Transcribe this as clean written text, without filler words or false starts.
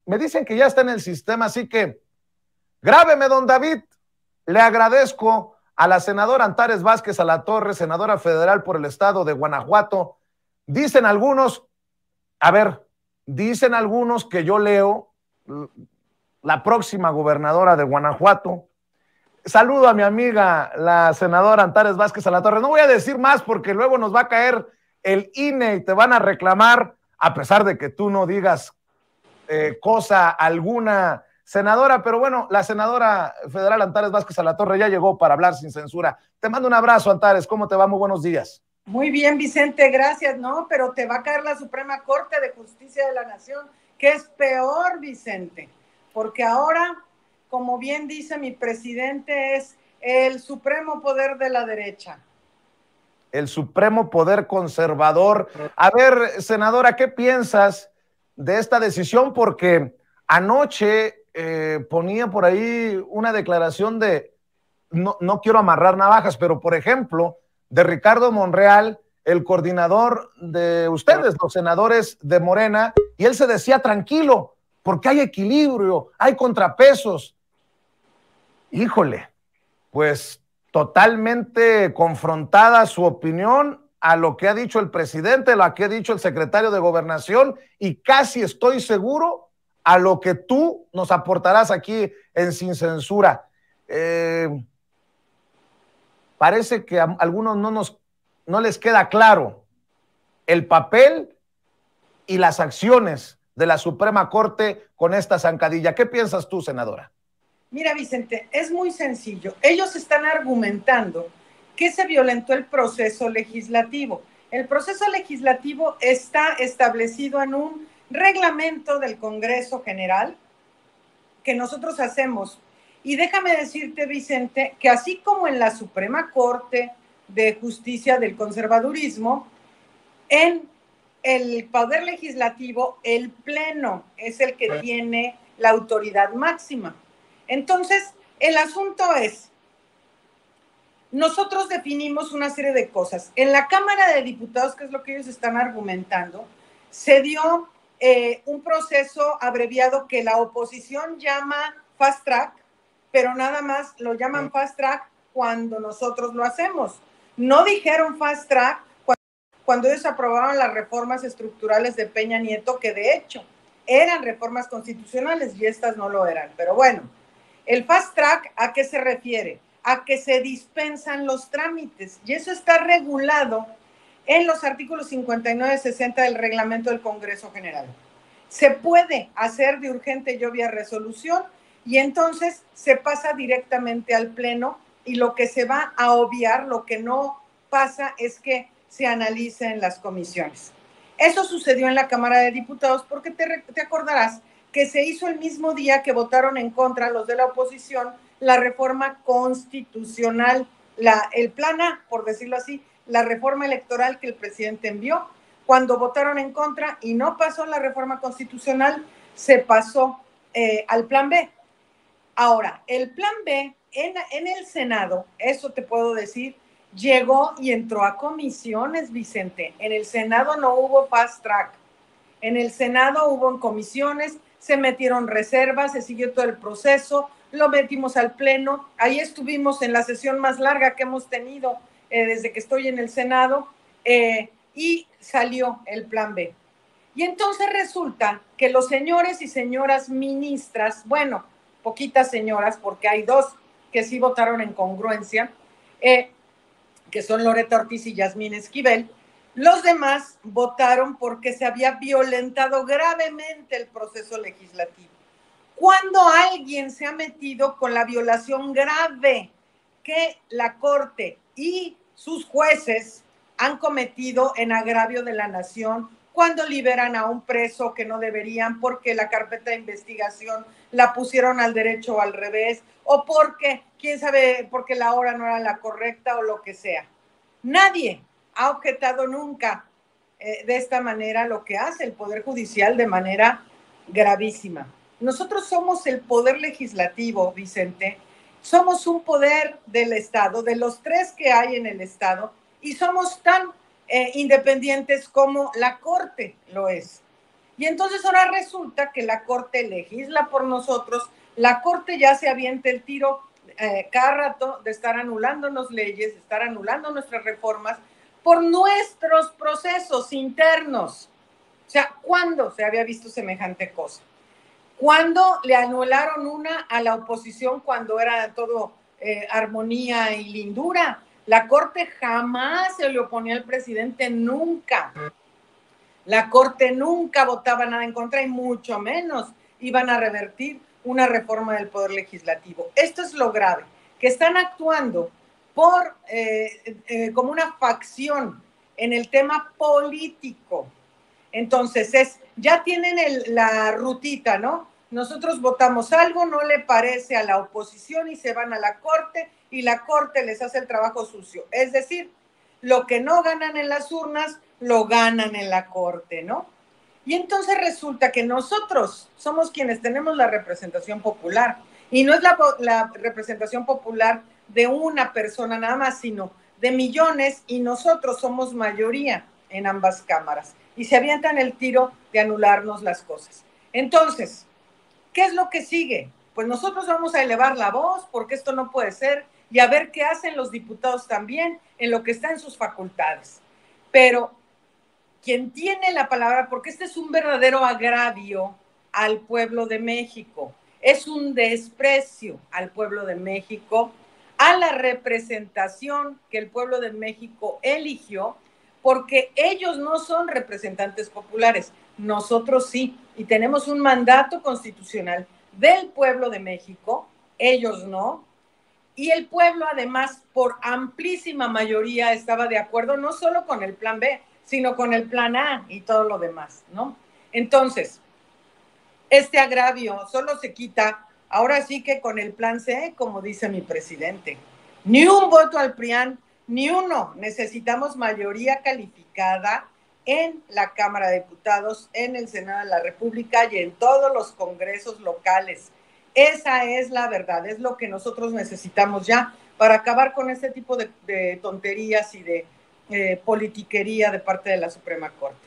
me dicen que ya está en el sistema, así que grábeme, don David. Le agradezco a la senadora Antares Vázquez Alatorre, senadora federal por el estado de Guanajuato. Dicen algunos, a ver, dicen algunos que yo leo la próxima gobernadora de Guanajuato. Saludo a mi amiga, la senadora Antares Vázquez Alatorre. No voy a decir más porque luego nos va a caer el INE y te van a reclamar, a pesar de que tú no digas cosa alguna, senadora, pero bueno, la senadora federal Antares Vázquez Alatorre ya llegó para hablar sin censura. Te mando un abrazo, Antares, ¿cómo te va? Muy buenos días. Muy bien, Vicente, gracias, ¿no? Pero te va a caer la Suprema Corte de Justicia de la Nación, que es peor, Vicente, porque ahora, como bien dice mi presidente, es el supremo poder de la derecha. El supremo poder conservador. A ver, senadora, ¿qué piensas de esta decisión? Porque anoche ponía por ahí una declaración de, no quiero amarrar navajas, pero por ejemplo, de Ricardo Monreal, el coordinador de ustedes, los senadores de Morena, y él se decía tranquilo, porque hay equilibrio, hay contrapesos. Híjole, pues totalmente confrontada su opinión a lo que ha dicho el presidente, a lo que ha dicho el secretario de Gobernación, y casi estoy seguro a lo que tú nos aportarás aquí en Sin Censura. Parece que a algunos no les queda claro el papel y las acciones de la Suprema Corte con esta zancadilla. ¿Qué piensas tú, senadora? Mira, Vicente, es muy sencillo. Ellos están argumentando que se violentó el proceso legislativo. El proceso legislativo está establecido en un reglamento del Congreso General que nosotros hacemos. Y déjame decirte, Vicente, que así como en la Suprema Corte de Justicia del Conservadurismo, en el Poder Legislativo, el Pleno es el que tiene la autoridad máxima. Entonces, el asunto es, nosotros definimos una serie de cosas. En la Cámara de Diputados, que es lo que ellos están argumentando, se dio un proceso abreviado que la oposición llama fast track, pero nada más lo llaman fast track cuando nosotros lo hacemos. No dijeron fast track cuando ellos aprobaron las reformas estructurales de Peña Nieto, que de hecho eran reformas constitucionales y estas no lo eran. Pero bueno, el fast track, ¿a qué se refiere? A que se dispensan los trámites, y eso está regulado en los artículos 59 y 60 del reglamento del Congreso General. Se puede hacer de urgente y obvia resolución, y entonces se pasa directamente al Pleno, y lo que se va a obviar, lo que no pasa, es que se analice en las comisiones. Eso sucedió en la Cámara de Diputados porque te acordarás que se hizo el mismo día que votaron en contra los de la oposición la reforma constitucional, el plan A, por decirlo así, la reforma electoral que el presidente envió. Cuando votaron en contra y no pasó la reforma constitucional, se pasó al plan B. Ahora, el plan B en el Senado, eso te puedo decir, llegó y entró a comisiones, Vicente. En el Senado no hubo fast track. En el Senado hubo en comisiones, se metieron reservas, se siguió todo el proceso, lo metimos al Pleno. Ahí estuvimos en la sesión más larga que hemos tenido desde que estoy en el Senado, y salió el plan B. Y entonces resulta que los señores y señoras ministras, bueno, poquitas señoras, porque hay dos que sí votaron en congruencia, que son Loreta Ortiz y Yasmín Esquivel. Los demás votaron porque se había violentado gravemente el proceso legislativo. Cuando alguien se ha metido con la violación grave que la Corte y sus jueces han cometido en agravio de la nación, cuando liberan a un preso que no deberían porque la carpeta de investigación la pusieron al derecho o al revés, o porque, quién sabe, porque la hora no era la correcta o lo que sea. Nadie ha objetado nunca de esta manera lo que hace el Poder Judicial de manera gravísima. Nosotros somos el poder legislativo, Vicente, somos un poder del Estado, de los tres que hay en el Estado, y somos tan independientes como la Corte lo es. Y entonces ahora resulta que la Corte legisla por nosotros, la Corte ya se avienta el tiro cada rato de estar anulándonos leyes, de estar anulando nuestras reformas por nuestros procesos internos. O sea, ¿cuándo se había visto semejante cosa? ¿Cuándo le anularon una a la oposición cuando era todo armonía y lindura? La Corte jamás se le oponía al presidente, nunca. La Corte nunca votaba nada en contra y mucho menos iban a revertir una reforma del Poder Legislativo. Esto es lo grave, que están actuando como una facción en el tema político. Entonces, ya tienen la rutita, ¿no? Nosotros votamos algo, no le parece a la oposición y se van a la Corte y la Corte les hace el trabajo sucio. Es decir, lo que no ganan en las urnas, lo ganan en la Corte, ¿no? Y entonces resulta que nosotros somos quienes tenemos la representación popular. Y no es la representación popular de una persona nada más, sino de millones, y nosotros somos mayoría en ambas cámaras. Y se avientan el tiro de anularnos las cosas. Entonces, ¿qué es lo que sigue? Pues nosotros vamos a elevar la voz porque esto no puede ser y a ver qué hacen los diputados también en lo que está en sus facultades. Pero quien tiene la palabra, porque este es un verdadero agravio al pueblo de México, es un desprecio al pueblo de México, a la representación que el pueblo de México eligió, porque ellos no son representantes populares, nosotros sí, y tenemos un mandato constitucional del pueblo de México, ellos no, y el pueblo además por amplísima mayoría estaba de acuerdo no solo con el plan B, sino con el plan A y todo lo demás, ¿no? Entonces, este agravio solo se quita, ahora sí que con el plan C, como dice mi presidente. Ni un voto al PRIAN, ni uno. Necesitamos mayoría calificada en la Cámara de Diputados, en el Senado de la República y en todos los congresos locales. Esa es la verdad, es lo que nosotros necesitamos ya para acabar con este tipo de tonterías y de politiquería de parte de la Suprema Corte.